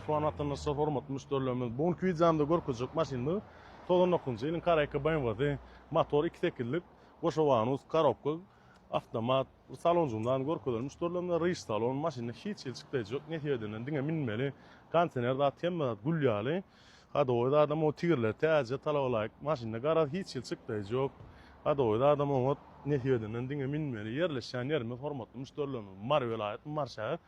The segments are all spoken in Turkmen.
Soğan atanası format müşterilerimiz. Bugünkü videomda görkezek maşinni 99-njy ýylyň Karayka BMW motor 2 tekillik goşawanus korobka avtomat salonjundan görkezek müşterilerimiz reis salon maşinni hiç ilçikdejek netiyeden diňe minmeli kontener da temma gulýaly hada oýda adam o tigirler täze talap alaýyk maşinni gara hiç ilçikdejek hada oýda adam o netiyeden diňe minmeli yerleşen ýerime formatly müşterilerimiz mar welaýat mar şäher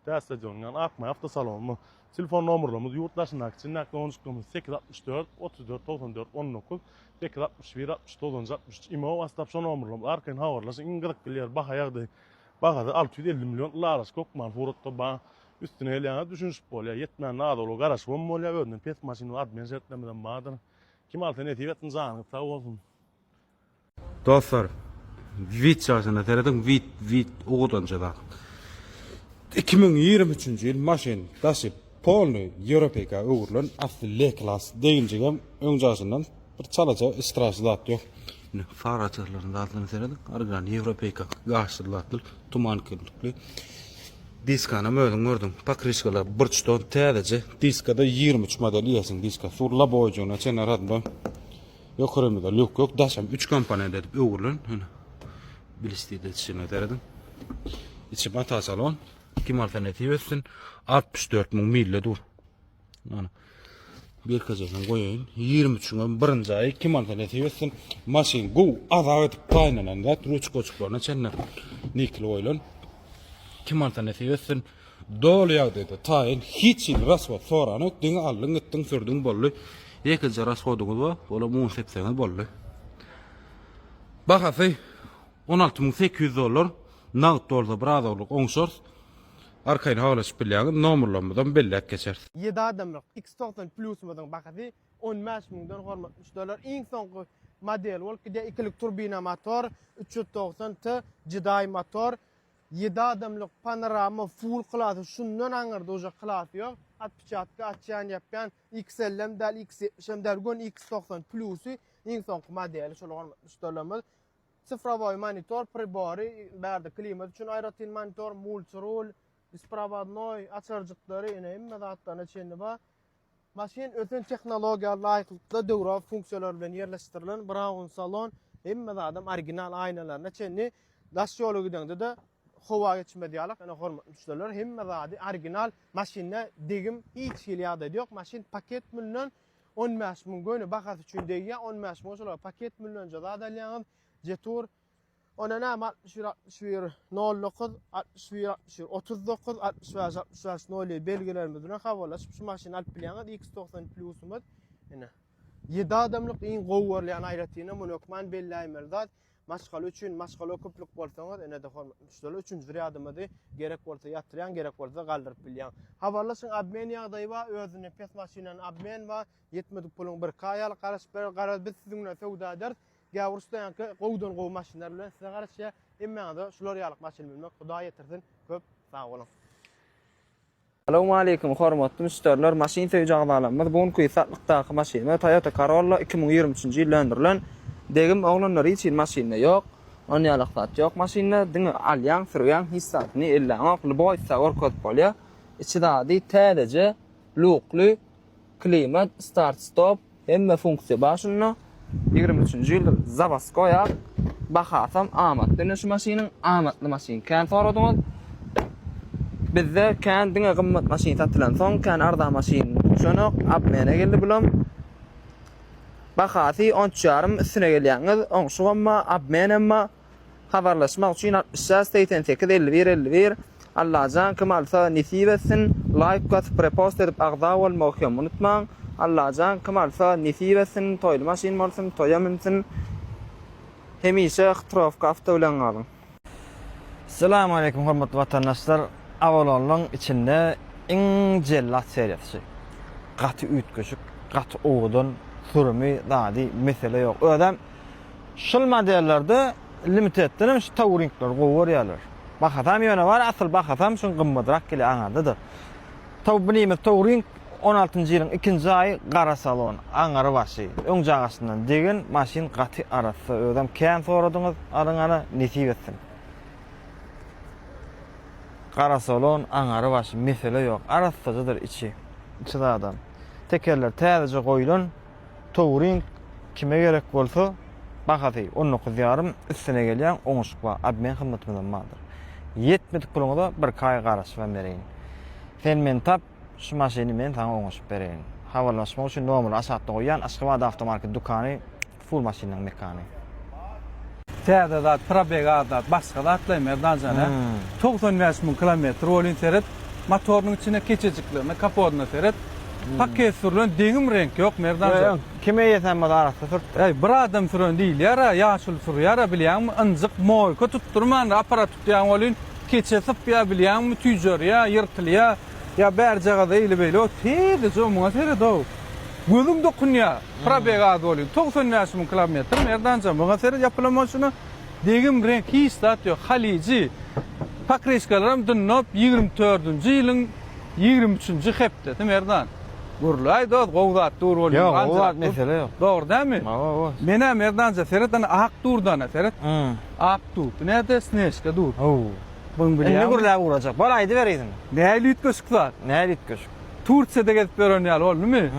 Täsejönňän Akmay avtosalonmy telefon nomerlerimiz ýurtdaşynak üçin nakly 864 34 94 19 861 69 63 imo WhatsApp şo nomerlerimiz arkaň habarlaşyp iňgirik bilýär bahaýagdy bagada 650 million laras kokman furutda ba üstüne elýäňe düşünýüp bolýar ýetmän nadaly garaş bolýar öňden pes maşyny admin jetlemeden badyr kim alternativetini zanyp sag bolsun. Dostlar, vid çarşına teredim vid oğudanca 2023 yıl maşin daşıp polny Europeka öwürlen asly L-klas deýinjigem öňjäsinden bir çalaja istraşlat ýok. Far açıklaryny altına seredik. Argan Europeka gaşylatly tuman kirlikli. Diskana mödüm gördüm. Pakriskala birçton täze diskada 23 model ýasyň diska surla boýjuna çener addan. Ýokurymda ýok daşam 3 kompaniýada edip öwürlen. Bilistide içine teredim. İçi mata salon. Kim alternativesin 64 000 mille dur. Yani bir kazadan koyayım 23'ün birinci ayı kim alternativesin maşin gu adavet paynanan da truç koçuklarına çenler nikli oylan kim alternativesin dolu yağ dedi tayin hiç il rasvat soranı dini allın gittin sürdün bollu yekinci rasvatımız var ola muğun sepseniz bollu bakası 16.800 nağıt dolda bradoluk onsors Arkayn hawlaş bilýän nomerlerden bellek geçer. 7 adamlyk X90 Plus myň bakady 15 000dan hormat $3 iň soňky model bol ki 2lik turbina motor 390T Jedi motor 7 adamlyk panorama full klasy şundan aňyrda uje klasy ýok 64 açýan ýapýan XLM dal X70 dal gon X90 Plusy iň soňky model şol hormat $3 Sıfırboy monitor pribori berde klimat üçin aýratyn monitor multirol Ispravadnoy açarjyklary ene zatdan içinde ba. Maşin öten tehnologiýa laýykly döwra funksiýonlar bilen ýerleşdirilen Brown salon hemme adam original aýnalaryna çenni daş ýoly gidende de howa geçmediýärlik ene hormatly müşteriler hemme zady original maşinne degim hiç hilýada ýok. Maşin paket bilen 15 000 göni bahat üçin degýär 15 000 şolar paket bilen jada alýan jetur Onana 61 09 61 39 65 0 belgilerimiz bilen habarlaşyp şu maşyny alyp bilýän X90 Plus'umyz ene 7 adamlyk iň gowurlayan aýratyna monokman belläýmer zat maşgal üçin maşgal köplük bolsaňyz ene de hormatly müşteriler üçüncü rýadymyzy gerek bolsa ýatyrýan gerek bolsa galdyryp bilýän habarlaşyň abmen ýagdaýy ba özüne pes maşynaň abmen we ýetmedik puluň bir kaýal garaş bir garaz biz siziň bilen sowda eder Gawurstan gowdan gow maşinler bilen size garaşy emmeňde şular ýalyk maşin bilmek Hudaý ýetirsin köp sag bolun. Assalamu alaykum hormatly müşteriler maşin söýjagdalarymyz bugünkü satlykdaky maşin Toyota Corolla 2023-nji ýyl öndürilen degim oglanlary üçin maşinne ýok. On ýalyk zat ýok maşinne diňe alýan sürýän hissatyny elläň okly boý sagor köp bolýar. İçi dady täze lukly klimat start stop hemme funksiýa başynda 23-nji ýyl Zavaskoya bahasam amatly şu maşynyň amatly maşyn kan soradyňyz bizde kan diňe gymmat maşyn satylan soň kan arda maşyn şonok abmene geldi bilen bahasy 10.5 üstüne gelýäňiz oňşu amma abmene amma habarlaşmak üçin 68 51 Allah'tan kemalsa nisibesin like kat prepost edip agda wal mawhum unutmaň Allah'tan kemalsa nisibesin toýly maşyn bolsun toýamynsyň hemişe ihtirafka awtolan alın. Assalamu alaykum hormatly vatandaşlar. Awalanyň içinde iň jellat seriýasy. Gaty ütgeşik, gaty oğudun, sürmi, dady mesele ýok. Ödem şol modellerde limitedden şu touringler gowurýarlar. Bahatam ýöne bar, asyl bahatam şun gymmadrak gele aňardydyr. Tawbynymyz touring 16-njy ýylyň 2-nji aýy gara salon, aňary başy. Öň jagasyndan degen maşin gaty arasy. Ödem kän soradyňyz, adyňany nesip etsin. Gara salon, aňary başy, mesele ýok. Arasydyr içi. çıdadan. Tekerler täzece goýulan, touring kime gerek bolsa bakaty 19 ýarym üstüne gelýän oňuşuk bar. Admen hyzmatymdan bardyr. 70 puluňda bir kay garaş ben bereýin. Sen men tap şu maşyny men taňa oňuşup bereýin. Hawalaşmak üçin normal asatda goýan Aşgabat avtomarket dukany full maşynyň mekany. Täze zat, probega zat, başga zat atlaým merdan jana. 95 000 kilometr bolýan seret, motorunyň içine keçejiklerini, kapodyna seret. Paket sürülen deňim renk ýok merdan jana. Kime ýeten madarata turt. Bir adam sürün değil yara, yaşıl sürü yara bilýärmi, ınzyk moýka tutturman, aparat tutýan bolýan, keçesip ýa bilýärmi, tüýjer ýa, ýyrtylýa, ýa bärjaga da ýyly beýle, o tede jomuňa seret o. Gözüm dokunýa, probega bolýan, 95 000 kilometr merdan jana, muňa seret ýapylan şunu, deňim renk hiç zat ýok, halici. Pakreşkalaram dünýäp 24-nji ýylyň 23-nji hepde, merdan. Gurlay da gowdat dur bolýar. Ýok, gowdat mesele ýok. Dogry dämi? Awa. Mene merdanca seretan ak durdan seret. Ak dur. Näde sneşke dur. Bunu Ne bilýär. gurlap uracak? Balaýdy bereýsin. Näli ütköşükler. Näle itköş? Turkiýede gezip berenýär bolmy?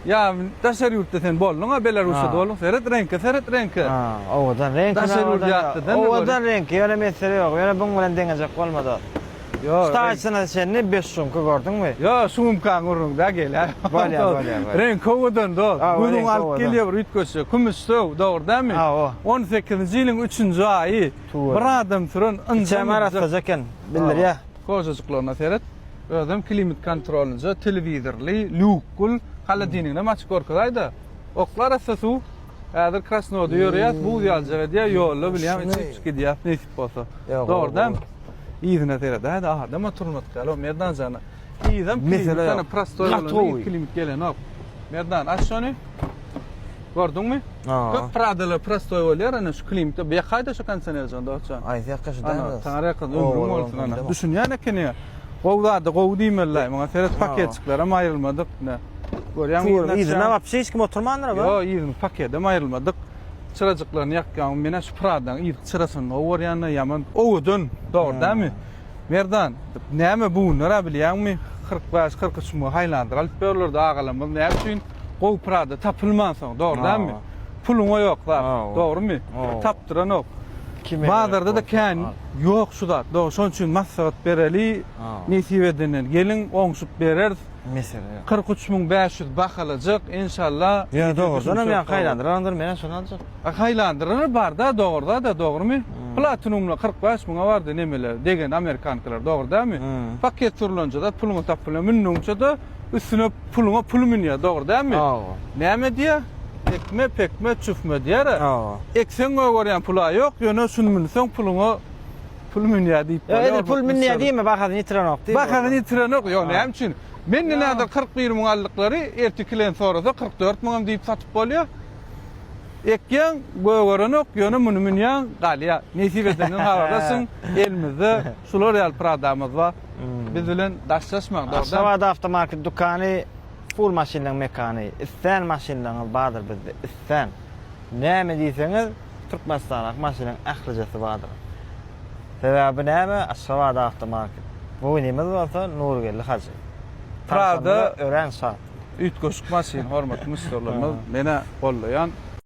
Ya daşary ýurtda sen bolňa Belarusda bolňa seret renke. Owadan renk. Daşary ýurt ýatdy da. Owadan renk. Ýöne mesele ýok. Ýöne buň bilen deňejek bolmady. Yo. Staýsyna senni 5 sumka gördüňmi? Yo, sumkan urunda gel. Bolýar. Renk owadan da. Bunu renk alyp owadan. gelýär ütköşe. Kümüşsöw, dogry dämi? 18-nji ýylyň 3-nji aýy. Bir adam sürün Çemarat zaken bilir ya. Kozajyklarna seret. Özüm klimat kontrolünce televizorly, lukul, haladinine maç gorkalayda. Oklar asasu. Häzir Krasnoda ýörýär, bu ýaljaga diýär, ýolly bilýän içip gidýär, nesip bolsa. Dogry dämi? İzine seret, hadi adam oturmat galo, merdan jana. İzem Mesele sana yok. prostoy bolan klimat gelen op. Merdan aç şonu. Gördüňmi? Köp pradalar prostoy bolýar, ana şu klimatda beýaýda şu kondisioner janda açan. Aýdýar kaşdan. Taňra ömrüm bolsun ana. Düşünýän ekeni. Gowda gowdymylar, maňa seret paketçikleram aýrylmadyk. Görýän İzine bap hiç kim oturmandyr ba? Yo, izin paketem aýrylmadyk. Çyrajyklaryny ýakýan mene şu pradan ýyk çyrasyny owarýany ýaman owdun. Dogry dämi? Merdan, näme bu nara bilýärmi? 45-43 mu haýlandyr alyp berler da agalamyz näme üçin gow prada tapylmansoň, dogry dämi? Puluň ýok da, dogrymy? Tapdyran ok. Bazarda da kän ýok şu da. Dogry, şoň üçin maslahat bereli, nesibedenen gelin oňşup berer. Mesele. 43.500 bakalacak inşallah. Ya doğrudan men haýlandyrandyr, mene şonu aljak. Haýlandyranlar bar da, dogry da, dogrymy? Platinumla 45.000 bardy nemeler degen Amerikankylar, dogry dämi? Paket turulunca da puluny tapylan, minnunça da üstüne pul minýär, dogry dämi? Näme diýär? Ekme pekme çüfme diýär. Eksen görýän pula ýok, ýöne şunu minsoň pul minýär diýip. Ya pul minýär diýme, bakadyň itiranok diýip. Bakadyň itiranok, ýok näme üçin? Men näder 41 000 allyklary ertikilen sorasa 44 000 diýip satyp bolýar. Ekýän göwerenok ýöne muny minýän galýa. Nesibetden hawadasyň elimizde şular ýal pradamyz bar. Biz bilen daşlaşmak dogry. Aşgabat avtomarket dukany full maşinlaryň mekany. Istan maşinlaryň bardyr bizde. Istan. Näme diýseňiz Türkmenistanlyk maşinaň ählijesi bardyr. Sebäbi näme? Aşgabat avtomarket. Bu nimiz bolsa Nurgelli hacı. Prada ören saat. Ütköşük maşin hormatly müşterilerimiz mene gollaýan